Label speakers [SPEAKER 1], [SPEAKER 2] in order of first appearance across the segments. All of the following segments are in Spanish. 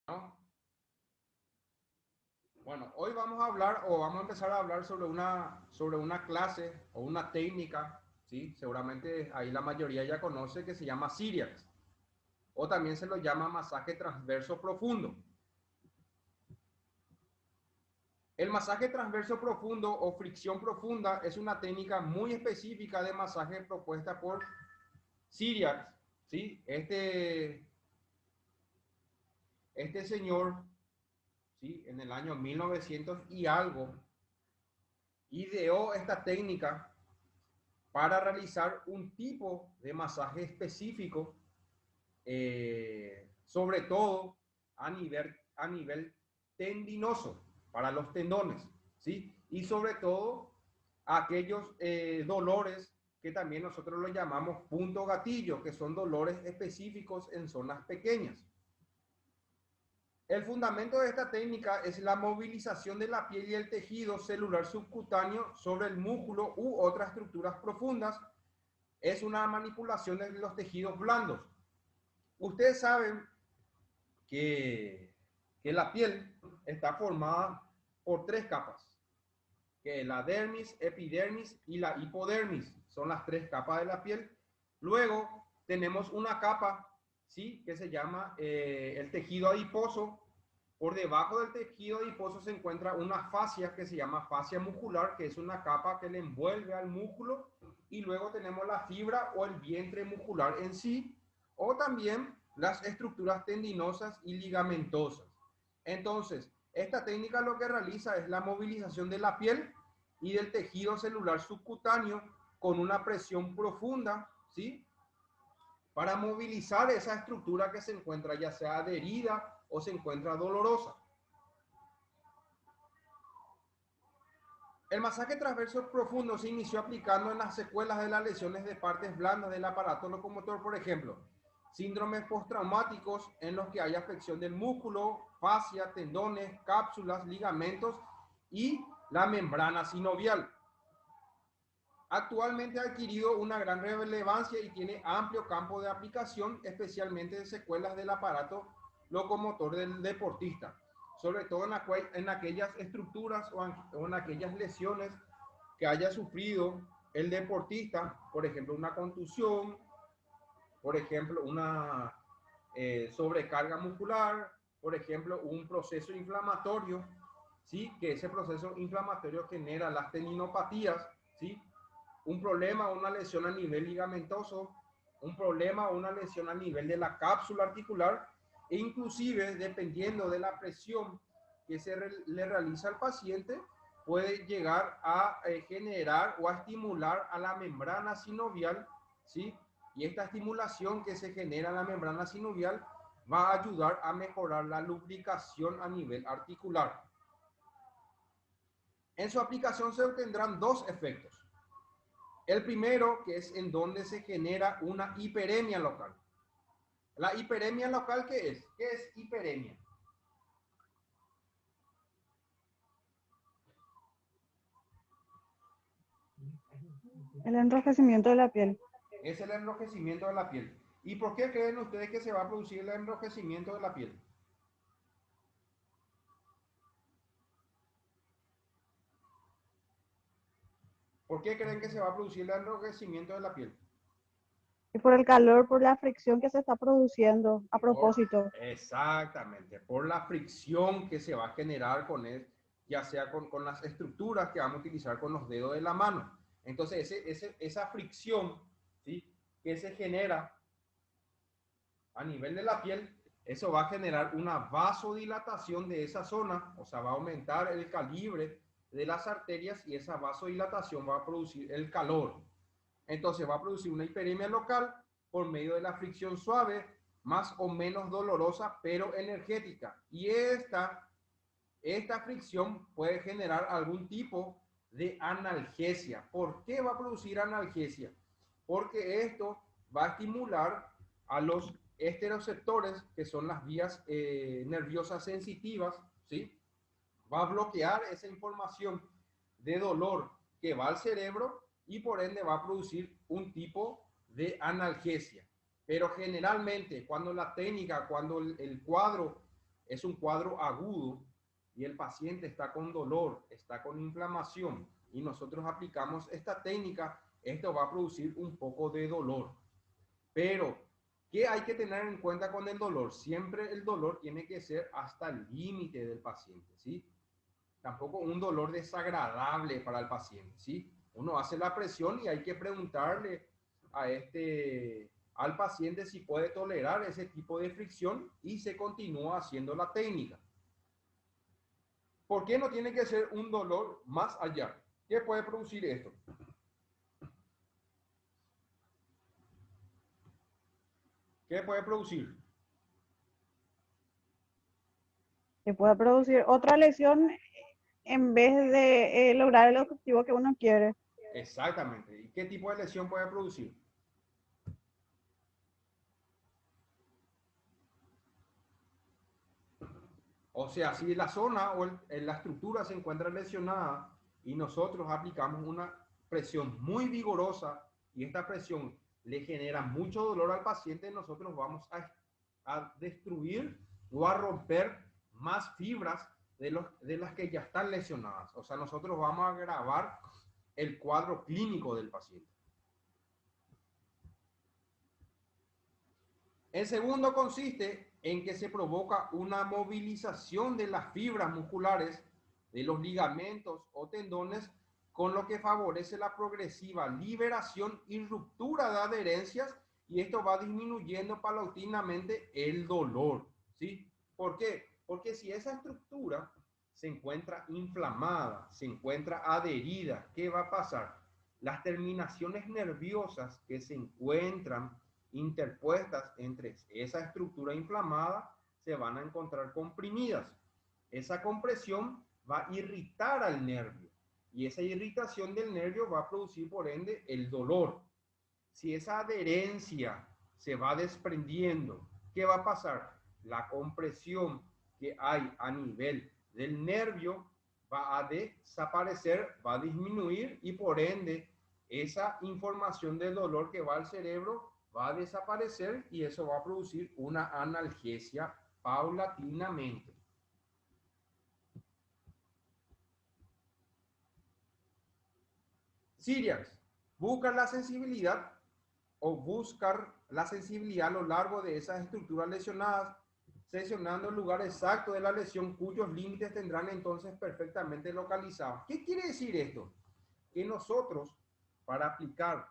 [SPEAKER 1] ¿no? Bueno, hoy vamos a hablar o vamos a empezar a hablar sobre una clase o una técnica, ¿sí? Seguramente ahí la mayoría ya conoce, que se llama Cyriax, o también se lo llama masaje transverso profundo. El masaje transverso profundo o fricción profunda es una técnica muy específica de masaje propuesta por Cyriax, ¿sí? Este señor, ¿sí? En el año 1900 y algo, ideó esta técnica para realizar un tipo de masaje específico, sobre todo a nivel tendinoso, para los tendones, ¿sí? Y sobre todo aquellos dolores que también nosotros lo llamamos punto gatillo, que son dolores específicos en zonas pequeñas. El fundamento de esta técnica es la movilización de la piel y el tejido celular subcutáneo sobre el músculo u otras estructuras profundas. Es una manipulación de los tejidos blandos. Ustedes saben que, que la piel está formada por tres capas, que la dermis, epidermis y la hipodermis. Son las tres capas de la piel. Luego tenemos una capa, ¿sí? Que se llama el tejido adiposo. Por debajo del tejido adiposo se encuentra una fascia que se llama fascia muscular, que es una capa que le envuelve al músculo. Y luego tenemos la fibra o el vientre muscular en sí, o también las estructuras tendinosas y ligamentosas. Entonces, esta técnica lo que realiza es la movilización de la piel y del tejido celular subcutáneo con una presión profunda, ¿sí? Para movilizar esa estructura que se encuentra ya sea adherida o se encuentra dolorosa. El masaje transverso profundo se inició aplicando en las secuelas de las lesiones de partes blandas del aparato locomotor, por ejemplo, síndromes postraumáticos en los que hay afección del músculo, fascia, tendones, cápsulas, ligamentos y la membrana sinovial. Actualmente ha adquirido una gran relevancia y tiene amplio campo de aplicación, especialmente en secuelas del aparato locomotor del deportista, sobre todo en aquellas estructuras o en aquellas lesiones que haya sufrido el deportista, por ejemplo, una contusión, por ejemplo, una sobrecarga muscular, por ejemplo, un proceso inflamatorio, ¿sí? Que ese proceso inflamatorio genera las tendinopatías, ¿sí? Un problema o una lesión a nivel ligamentoso, un problema o una lesión a nivel de la cápsula articular, e inclusive dependiendo de la presión que le realiza al paciente, puede llegar a generar o a estimular a la membrana sinovial, ¿sí? Y esta estimulación que se genera en la membrana sinovial va a ayudar a mejorar la lubricación a nivel articular. En su aplicación se obtendrán dos efectos. El primero, que es en donde se genera una hiperemia local. La hiperemia local, ¿qué es? ¿Qué es hiperemia?
[SPEAKER 2] El enrojecimiento de la piel.
[SPEAKER 1] Es el enrojecimiento de la piel. ¿Y por qué creen ustedes que se va a producir el enrojecimiento de la piel? ¿Por qué creen que se va a producir el enrojecimiento de la piel?
[SPEAKER 2] Y por el calor, por la fricción que se está produciendo a propósito.
[SPEAKER 1] Exactamente, por la fricción que se va a generar con él, ya sea con las estructuras que vamos a utilizar con los dedos de la mano. Entonces, esa fricción, ¿sí? Que se genera a nivel de la piel, eso va a generar una vasodilatación de esa zona, o sea, va a aumentar el calibre de las arterias y esa vasodilatación va a producir el calor. Entonces va a producir una hiperemia local por medio de la fricción suave, más o menos dolorosa, pero energética. Y esta fricción puede generar algún tipo de analgesia. ¿Por qué va a producir analgesia? Porque esto va a estimular a los esteroceptores, que son las vías nerviosas sensitivas, ¿sí? Va a bloquear esa información de dolor que va al cerebro y por ende va a producir un tipo de analgesia. Pero generalmente cuando la técnica, cuando el cuadro es un cuadro agudo y el paciente está con dolor, está con inflamación y nosotros aplicamos esta técnica, esto va a producir un poco de dolor. Pero, ¿qué hay que tener en cuenta con el dolor? Siempre el dolor tiene que ser hasta el límite del paciente, ¿sí? Tampoco un dolor desagradable para el paciente, ¿sí? Uno hace la presión y hay que preguntarle al paciente si puede tolerar ese tipo de fricción y se continúa haciendo la técnica. ¿Por qué no tiene que ser un dolor más allá? ¿Qué puede producir esto? ¿Qué puede producir?
[SPEAKER 2] Que pueda producir otra lesión en vez de lograr el objetivo que uno quiere.
[SPEAKER 1] Exactamente. ¿Y qué tipo de lesión puede producir? O sea, si la zona o la estructura se encuentra lesionada y nosotros aplicamos una presión muy vigorosa y esta presión le genera mucho dolor al paciente, nosotros vamos a destruir o a romper más fibras de las que ya están lesionadas. O sea, nosotros vamos a agravar el cuadro clínico del paciente. El segundo consiste en que se provoca una movilización de las fibras musculares, de los ligamentos o tendones, con lo que favorece la progresiva liberación y ruptura de adherencias y esto va disminuyendo paulatinamente el dolor, ¿sí? ¿Por qué? Porque si esa estructura se encuentra inflamada, se encuentra adherida, ¿qué va a pasar? Las terminaciones nerviosas que se encuentran interpuestas entre esa estructura inflamada se van a encontrar comprimidas. Esa compresión va a irritar al nervio y esa irritación del nervio va a producir por ende el dolor. Si esa adherencia se va desprendiendo, ¿qué va a pasar? La compresión que hay a nivel del nervio va a desaparecer, va a disminuir y por ende esa información del dolor que va al cerebro va a desaparecer y eso va a producir una analgesia paulatinamente. Sirians, buscan la sensibilidad o buscar la sensibilidad a lo largo de esas estructuras lesionadas, seleccionando el lugar exacto de la lesión cuyos límites tendrán entonces perfectamente localizados. ¿Qué quiere decir esto? Que nosotros, para aplicar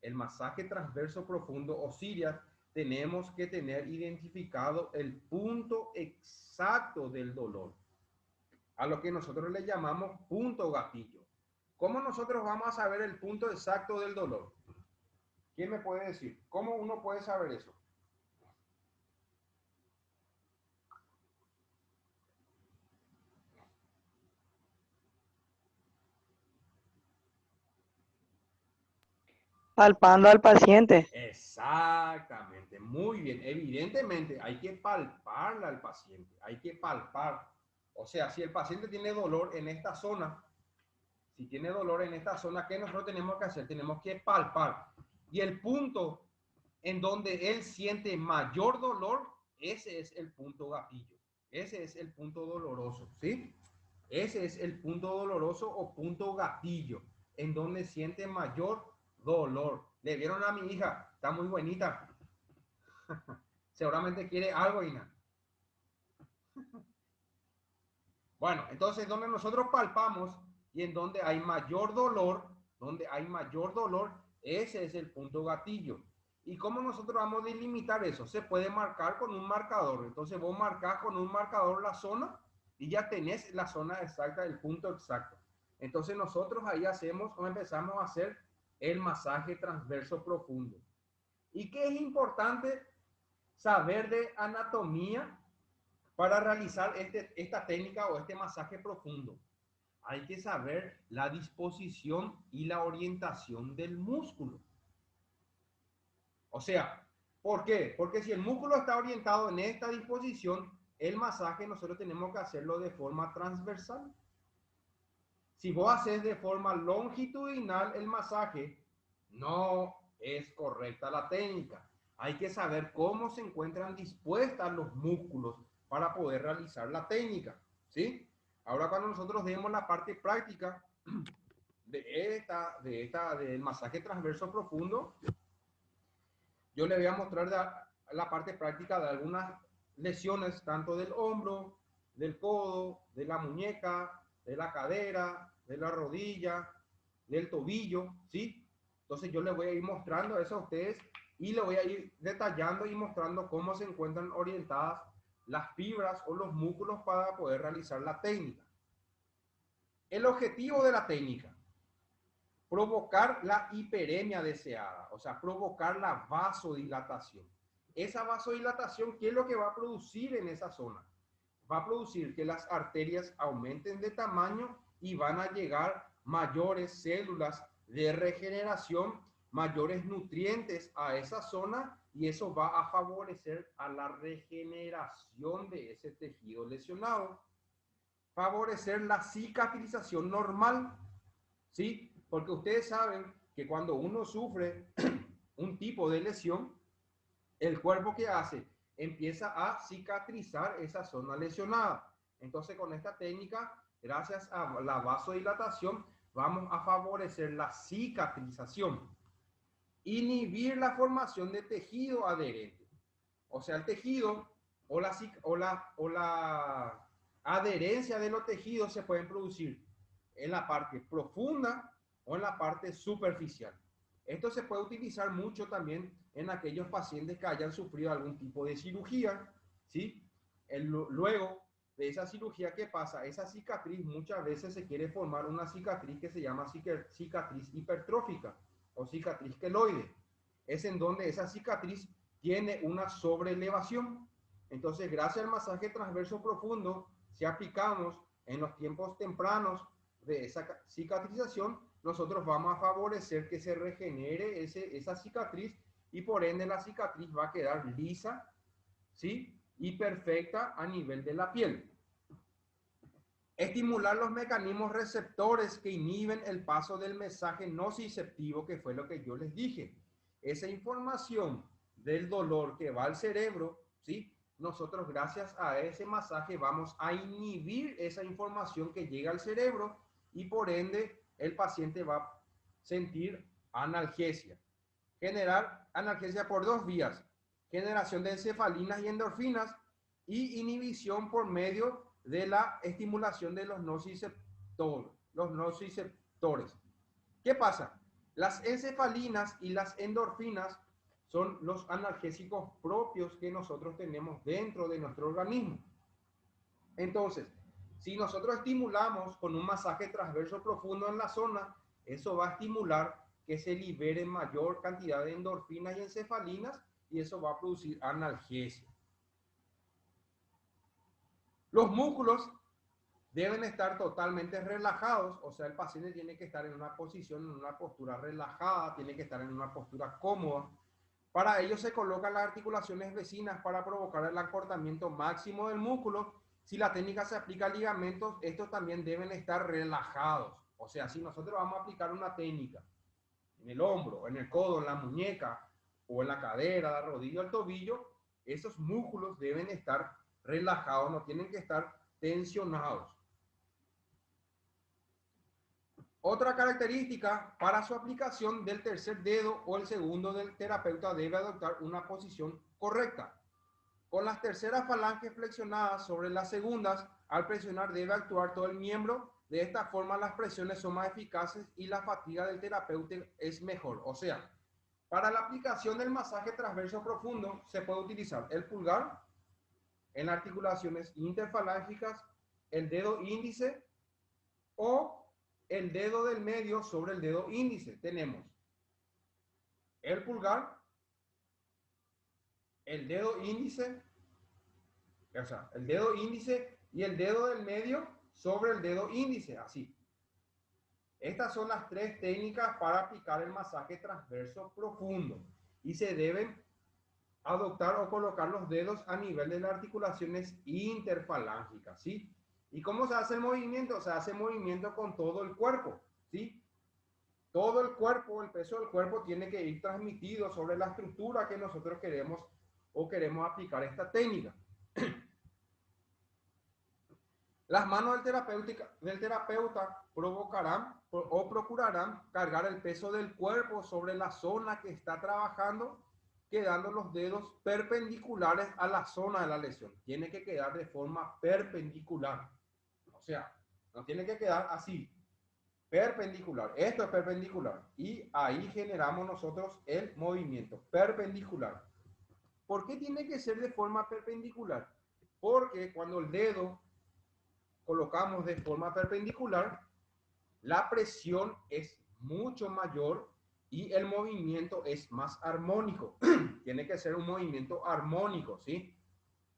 [SPEAKER 1] el masaje transverso profundo o Sirias, tenemos que tener identificado el punto exacto del dolor, a lo que nosotros le llamamos punto gatillo. ¿Cómo nosotros vamos a saber el punto exacto del dolor? ¿Quién me puede decir? ¿Cómo uno puede saber eso?
[SPEAKER 3] Palpando al paciente.
[SPEAKER 1] Exactamente, muy bien. Evidentemente hay que palparle al paciente, hay que palpar. O sea, si el paciente tiene dolor en esta zona, si tiene dolor en esta zona, ¿qué nosotros tenemos que hacer? Tenemos que palpar. Y el punto en donde él siente mayor dolor, ese es el punto gatillo. Ese es el punto doloroso, ¿sí? Ese es el punto doloroso o punto gatillo, en donde siente mayor dolor. Le vieron a mi hija, está muy bonita. Seguramente quiere algo, Ina. Bueno, entonces donde nosotros palpamos y en donde hay mayor dolor, ese es el punto gatillo. ¿Y cómo nosotros vamos a delimitar eso? Se puede marcar con un marcador. Entonces vos marcás con un marcador la zona y ya tenés la zona exacta, el punto exacto. Entonces nosotros ahí hacemos o empezamos a hacer el masaje transverso profundo. ¿Y qué es importante saber de anatomía para realizar esta técnica o este masaje profundo? Hay que saber la disposición y la orientación del músculo. O sea, ¿por qué? Porque si el músculo está orientado en esta disposición, el masaje nosotros tenemos que hacerlo de forma transversal. Si vos haces de forma longitudinal el masaje, no es correcta la técnica. Hay que saber cómo se encuentran dispuestas los músculos para poder realizar la técnica, ¿sí? Ahora cuando nosotros vemos la parte práctica del masaje transverso profundo, yo le voy a mostrar la parte práctica de algunas lesiones, tanto del hombro, del codo, de la muñeca, de la cadera, de la rodilla, del tobillo, ¿sí? Entonces yo les voy a ir mostrando eso a ustedes y le voy a ir detallando y mostrando cómo se encuentran orientadas las fibras o los músculos para poder realizar la técnica. El objetivo de la técnica: provocar la hiperemia deseada, o sea, provocar la vasodilatación. Esa vasodilatación, ¿qué es lo que va a producir en esa zona? Va a producir que las arterias aumenten de tamaño y van a llegar mayores células de regeneración, mayores nutrientes a esa zona, y eso va a favorecer a la regeneración de ese tejido lesionado, favorecer la cicatrización normal, ¿sí? Porque ustedes saben que cuando uno sufre un tipo de lesión, el cuerpo, ¿qué hace? Empieza a cicatrizar esa zona lesionada. Entonces, con esta técnica, gracias a la vasodilatación, vamos a favorecer la cicatrización, inhibir la formación de tejido adherente. O sea, el tejido o la adherencia de los tejidos se pueden producir en la parte profunda o en la parte superficial. Esto se puede utilizar mucho también en aquellos pacientes que hayan sufrido algún tipo de cirugía, ¿sí? Luego de esa cirugía, ¿qué pasa? Esa cicatriz muchas veces se quiere formar una cicatriz que se llama cicatriz hipertrófica o cicatriz queloide. Es en donde esa cicatriz tiene una sobreelevación. Entonces, gracias al masaje transverso profundo, si aplicamos en los tiempos tempranos de esa cicatrización, nosotros vamos a favorecer que se regenere esa cicatriz, y por ende la cicatriz va a quedar lisa, ¿sí? Y perfecta a nivel de la piel. Estimular los mecanismos receptores que inhiben el paso del mensaje nociceptivo, que fue lo que yo les dije. Esa información del dolor que va al cerebro, ¿sí? Nosotros, gracias a ese masaje, vamos a inhibir esa información que llega al cerebro, y por ende el paciente va a sentir analgesia. Generar analgesia por dos vías: generación de encefalinas y endorfinas, y inhibición por medio de la estimulación de los nociceptores. ¿Qué pasa? Las encefalinas y las endorfinas son los analgésicos propios que nosotros tenemos dentro de nuestro organismo. Entonces, si nosotros estimulamos con un masaje transverso profundo en la zona, eso va a estimular que se libere mayor cantidad de endorfinas y encefalinas, y eso va a producir analgesia. Los músculos deben estar totalmente relajados, o sea, el paciente tiene que estar en una posición, en una postura relajada, tiene que estar en una postura cómoda. Para ello se colocan las articulaciones vecinas para provocar el acortamiento máximo del músculo. Si la técnica se aplica a ligamentos, estos también deben estar relajados. O sea, si nosotros vamos a aplicar una técnica en el hombro, en el codo, en la muñeca, o en la cadera, la rodilla, el tobillo, esos músculos deben estar relajados, no tienen que estar tensionados. Otra característica: para su aplicación del tercer dedo o el segundo del terapeuta debe adoptar una posición correcta, con las terceras falanges flexionadas sobre las segundas. Al presionar debe actuar todo el miembro. De esta forma las presiones son más eficaces y la fatiga del terapeuta es mejor. O sea, para la aplicación del masaje transverso profundo se puede utilizar el pulgar en articulaciones interfalángicas, el dedo índice o el dedo del medio sobre el dedo índice. Tenemos el pulgar, el dedo índice, o sea, el dedo índice y el dedo del medio sobre el dedo índice, así. Estas son las tres técnicas para aplicar el masaje transverso profundo, y se deben adoptar o colocar los dedos a nivel de las articulaciones interfalángicas, ¿sí? ¿Y cómo se hace el movimiento? Se hace movimiento con todo el cuerpo, ¿sí? Todo el cuerpo, el peso del cuerpo tiene que ir transmitido sobre la estructura que nosotros queremos aplicar esta técnica. Las manos del terapeuta provocarán o procurarán cargar el peso del cuerpo sobre la zona que está trabajando, quedando los dedos perpendiculares a la zona de la lesión. Tiene que quedar de forma perpendicular. O sea, no tiene que quedar así, perpendicular. Esto es perpendicular. Y ahí generamos nosotros el movimiento perpendicular. ¿Por qué tiene que ser de forma perpendicular? Porque cuando el dedo colocamos de forma perpendicular, la presión es mucho mayor y el movimiento es más armónico. Tiene que ser un movimiento armónico, ¿sí?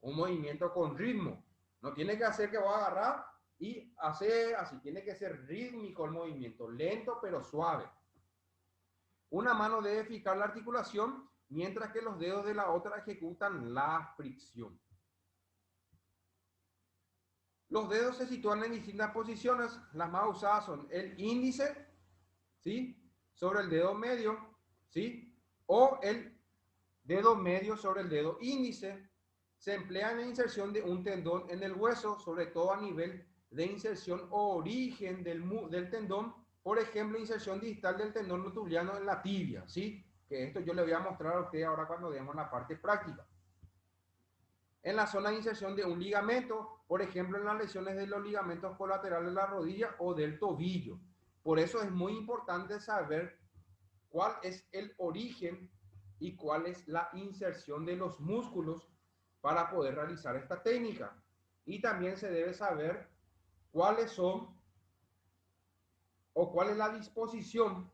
[SPEAKER 1] Un movimiento con ritmo. No tiene que hacer que voy a agarrar y hacer así. Tiene que ser rítmico el movimiento, lento pero suave. Una mano debe fijar la articulación, mientras que los dedos de la otra ejecutan la fricción. Los dedos se sitúan en distintas posiciones. Las más usadas son el índice, ¿sí?, sobre el dedo medio, ¿sí?, o el dedo medio sobre el dedo índice. Se emplea en la inserción de un tendón en el hueso, sobre todo a nivel de inserción o origen del tendón. Por ejemplo, inserción distal del tendón rotuliano en la tibia, ¿sí? Que esto yo le voy a mostrar a usted ahora cuando demos la parte práctica. En la zona de inserción de un ligamento, por ejemplo, en las lesiones de los ligamentos colaterales de la rodilla o del tobillo. Por eso es muy importante saber cuál es el origen y cuál es la inserción de los músculos para poder realizar esta técnica. Y también se debe saber cuáles son o cuál es la disposición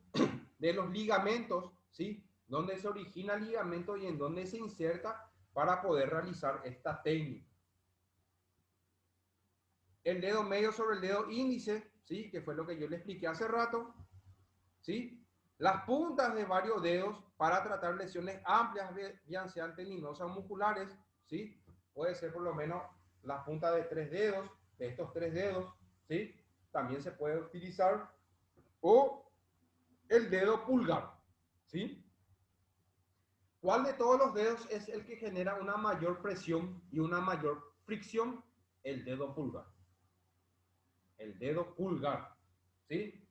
[SPEAKER 1] de los ligamentos, ¿sí?, dónde se origina el ligamento y en dónde se inserta para poder realizar esta técnica. El dedo medio sobre el dedo índice, ¿sí?, que fue lo que yo le expliqué hace rato, ¿sí? Las puntas de varios dedos para tratar lesiones amplias, bien sean tendinosas o musculares, ¿sí? Puede ser por lo menos la punta de 3 dedos, de estos 3 dedos, ¿sí? También se puede utilizar, o el dedo pulgar, ¿sí? ¿Cuál de todos los dedos es el que genera una mayor presión y una mayor fricción? El dedo pulgar. El dedo pulgar, ¿sí?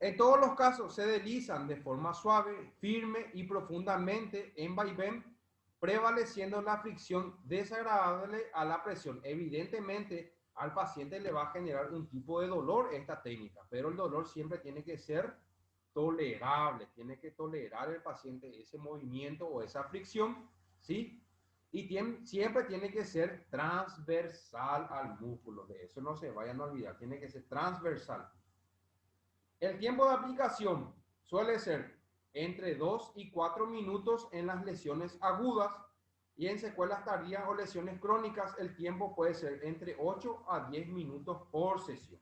[SPEAKER 1] En todos los casos se deslizan de forma suave, firme y profundamente en vaivén, prevaleciendo la fricción desagradable a la presión. Evidentemente, al paciente le va a generar un tipo de dolor esta técnica, pero el dolor siempre tiene que ser tolerable, tiene que tolerar el paciente ese movimiento o esa fricción, ¿sí? Y siempre tiene que ser transversal al músculo, de eso no se vayan a olvidar, tiene que ser transversal. El tiempo de aplicación suele ser entre 2 y 4 minutos en las lesiones agudas, y en secuelas tardías o lesiones crónicas el tiempo puede ser entre 8 a 10 minutos por sesión.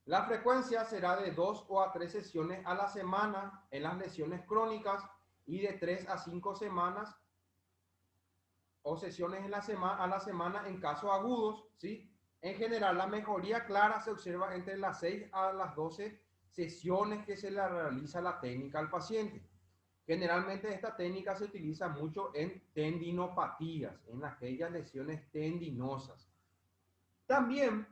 [SPEAKER 1] La frecuencia será de 2 o a 3 sesiones a la semana en las lesiones crónicas y de 3 a 5 semanas o sesiones a la semana en casos agudos, ¿sí? En general, la mejoría clara se observa entre las 6 a las 12 sesiones que se le realiza la técnica al paciente. Generalmente esta técnica se utiliza mucho en tendinopatías, en aquellas lesiones tendinosas. También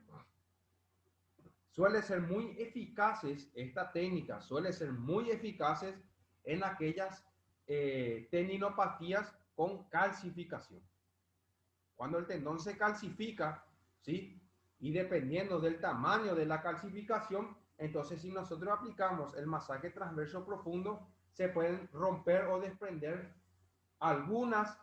[SPEAKER 1] suele ser muy eficaces, esta técnica suele ser muy eficaces en aquellas tendinopatías con calcificación. Cuando el tendón se calcifica, ¿sí?, y dependiendo del tamaño de la calcificación, entonces si nosotros aplicamos el masaje transverso profundo, se pueden romper o desprender algunas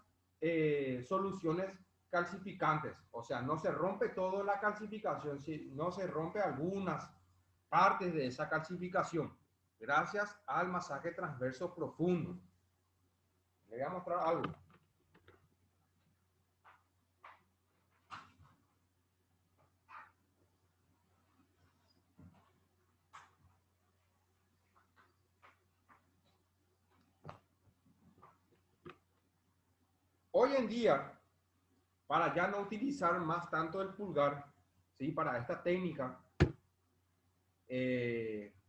[SPEAKER 1] soluciones calcificantes. O sea, no se rompe toda la calcificación, no se rompe algunas partes de esa calcificación, gracias al masaje transverso profundo. Le voy a mostrar algo. Hoy en día, para ya no utilizar más tanto el pulgar, ¿sí?, para esta técnica,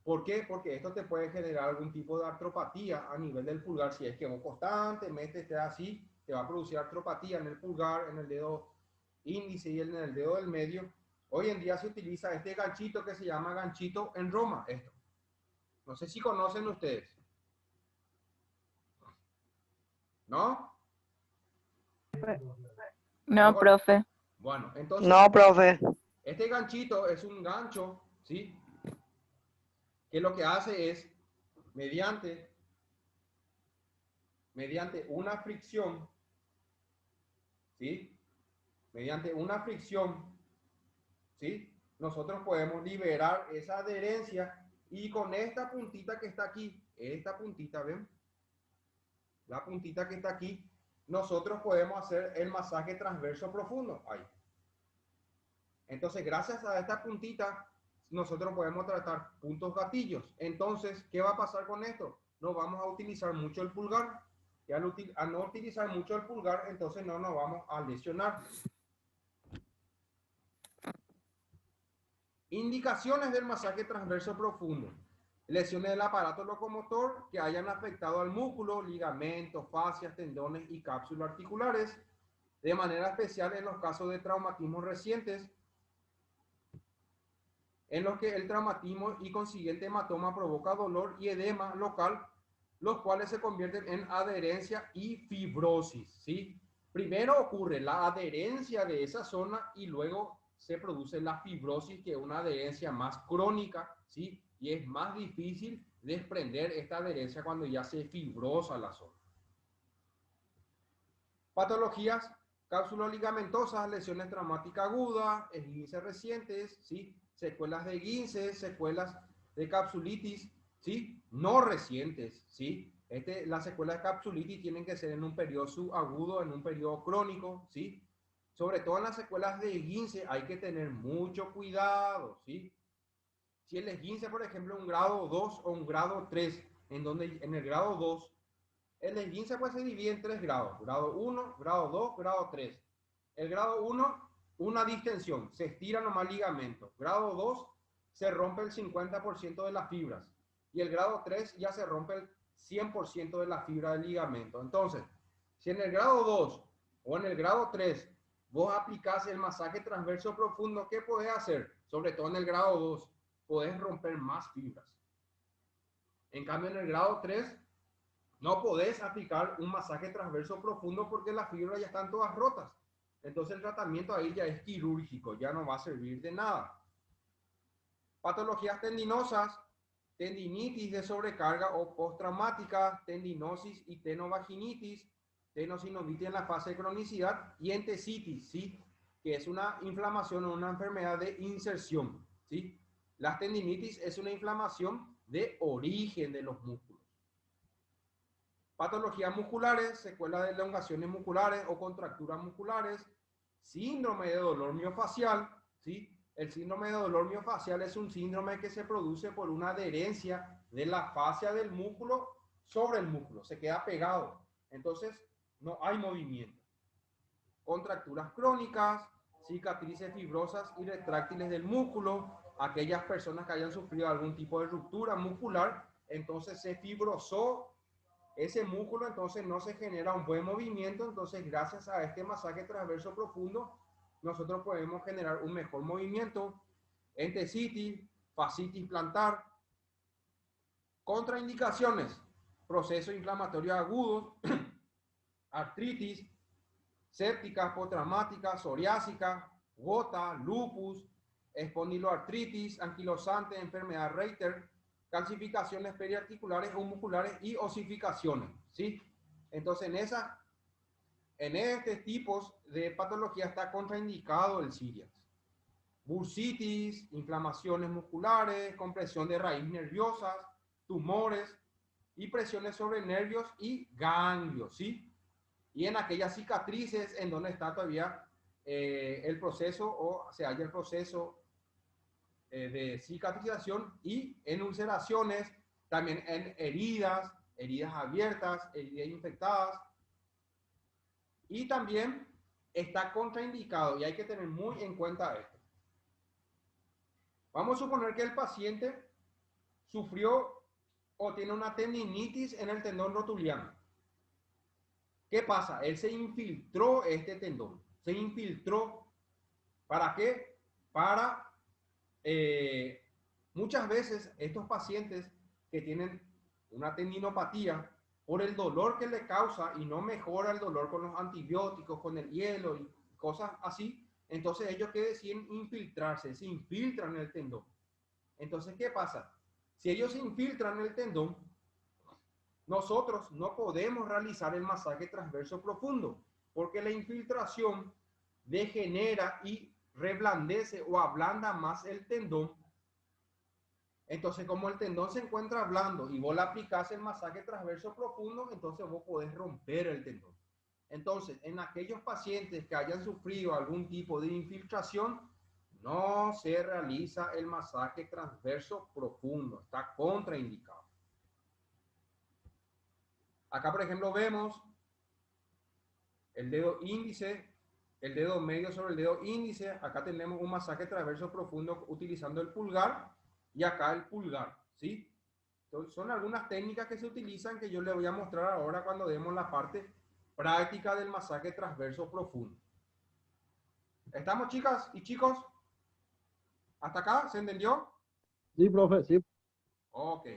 [SPEAKER 1] ¿Por qué? Porque esto te puede generar algún tipo de artropatía a nivel del pulgar. Si es que vos constantemente estés así, te va a producir artropatía en el pulgar, en el dedo índice y en el dedo del medio. Hoy en día se utiliza este ganchito que se llama ganchito en Roma. Esto. No sé si conocen ustedes. ¿No?
[SPEAKER 3] No,
[SPEAKER 1] ¿No?
[SPEAKER 3] profe.
[SPEAKER 1] Bueno, entonces,
[SPEAKER 4] No, profe.
[SPEAKER 1] este ganchito es un gancho, ¿sí? Que lo que hace es, mediante una fricción, ¿sí? Mediante una fricción, ¿sí? Nosotros podemos liberar esa adherencia y con esta puntita que está aquí, esta puntita, ¿ven? La puntita que está aquí, nosotros podemos hacer el masaje transverso profundo. Ahí. Entonces, gracias a esta puntita, nosotros podemos tratar puntos gatillos. Entonces, ¿qué va a pasar con esto? No vamos a utilizar mucho el pulgar. Y al no utilizar mucho el pulgar, entonces no nos vamos a lesionar. Indicaciones del masaje transverso profundo. Lesiones del aparato locomotor que hayan afectado al músculo, ligamentos, fascias, tendones y cápsulas articulares. De manera especial en los casos de traumatismos recientes, en los que el traumatismo y consiguiente hematoma provoca dolor y edema local, los cuales se convierten en adherencia y fibrosis, ¿sí? Primero ocurre la adherencia de esa zona y luego se produce la fibrosis, que es una adherencia más crónica, ¿sí? Y es más difícil desprender esta adherencia cuando ya se fibrosa la zona. Patologías cápsulo-ligamentosas, lesiones traumáticas agudas, esguinces recientes, ¿sí? Secuelas de esguinces, secuelas de capsulitis, ¿sí? No recientes, ¿sí? Las secuelas de capsulitis tienen que ser en un periodo subagudo, en un periodo crónico, ¿sí? Sobre todo en las secuelas de esguince hay que tener mucho cuidado, ¿sí? Si el esguince, por ejemplo, un grado 2 o un grado 3, en donde en el grado 2 el esguince pues se divide en 3 grados, grado 1, grado 2, grado 3. El grado 1, una distensión, se estira nomás ligamento. Grado 2, se rompe el 50% de las fibras. Y el grado 3 ya se rompe el 100% de la fibra del ligamento. Entonces, si en el grado 2 o en el grado 3 vos aplicás el masaje transverso profundo, ¿qué podés hacer? Sobre todo en el grado 2, podés romper más fibras. En cambio, en el grado 3, no podés aplicar un masaje transverso profundo porque las fibras ya están todas rotas. Entonces el tratamiento ahí ya es quirúrgico, ya no va a servir de nada. Patologías tendinosas, tendinitis de sobrecarga o postraumática, tendinosis y tenovaginitis, tenosinovitis en la fase de cronicidad y entesitis, ¿sí? Que es una inflamación o una enfermedad de inserción, ¿sí? La tendinitis es una inflamación de origen de los músculos. Patologías musculares, secuelas de elongaciones musculares o contracturas musculares, síndrome de dolor miofacial, ¿sí? El síndrome de dolor miofacial es un síndrome que se produce por una adherencia de la fascia del músculo sobre el músculo, se queda pegado, entonces no hay movimiento. Contracturas crónicas, cicatrices fibrosas y retráctiles del músculo, aquellas personas que hayan sufrido algún tipo de ruptura muscular, entonces se fibrosó ese músculo, entonces no se genera un buen movimiento, entonces gracias a este masaje transverso profundo nosotros podemos generar un mejor movimiento. Entesitis, fascitis plantar. Contraindicaciones: proceso inflamatorio agudo, artritis, séptica, postraumática, psoriásica, gota, lupus, espondiloartritis, anquilosante, enfermedad Reiter, calcificaciones periarticulares o musculares y osificaciones, ¿sí? Entonces, en estos tipos de patología está contraindicado el Siriax. Bursitis, inflamaciones musculares, compresión de raíz nerviosas, tumores y presiones sobre nervios y ganglios, ¿sí? Y en aquellas cicatrices en donde está todavía el proceso o se halla el proceso de cicatrización, y en ulceraciones, también en heridas abiertas, heridas infectadas. Y también está contraindicado, y hay que tener muy en cuenta esto. Vamos a suponer que el paciente sufrió o tiene una tendinitis en el tendón rotuliano. ¿Qué pasa? Él se infiltró este tendón. Se infiltró. ¿Para qué? Para muchas veces estos pacientes que tienen una tendinopatía, por el dolor que le causa y no mejora el dolor con los antibióticos, con el hielo y cosas así, entonces ellos que deciden infiltrarse, se infiltran en el tendón. Entonces, ¿qué pasa? Si ellos se infiltran en el tendón, nosotros no podemos realizar el masaje transverso profundo, porque la infiltración degenera y reblandece o ablanda más el tendón. Entonces, como el tendón se encuentra blando y vos le aplicás el masaje transverso profundo, entonces vos podés romper el tendón. Entonces, en aquellos pacientes que hayan sufrido algún tipo de infiltración, no se realiza el masaje transverso profundo, está contraindicado. Acá, por ejemplo, vemos el dedo índice, el dedo medio sobre el dedo índice. Acá tenemos un masaje transverso profundo utilizando el pulgar y acá el pulgar, ¿sí? Entonces, son algunas técnicas que se utilizan que yo les voy a mostrar ahora cuando demos la parte práctica del masaje transverso profundo. ¿Estamos, chicas y chicos? ¿Hasta acá? ¿Se entendió?
[SPEAKER 3] Sí, profe, sí.
[SPEAKER 1] Ok.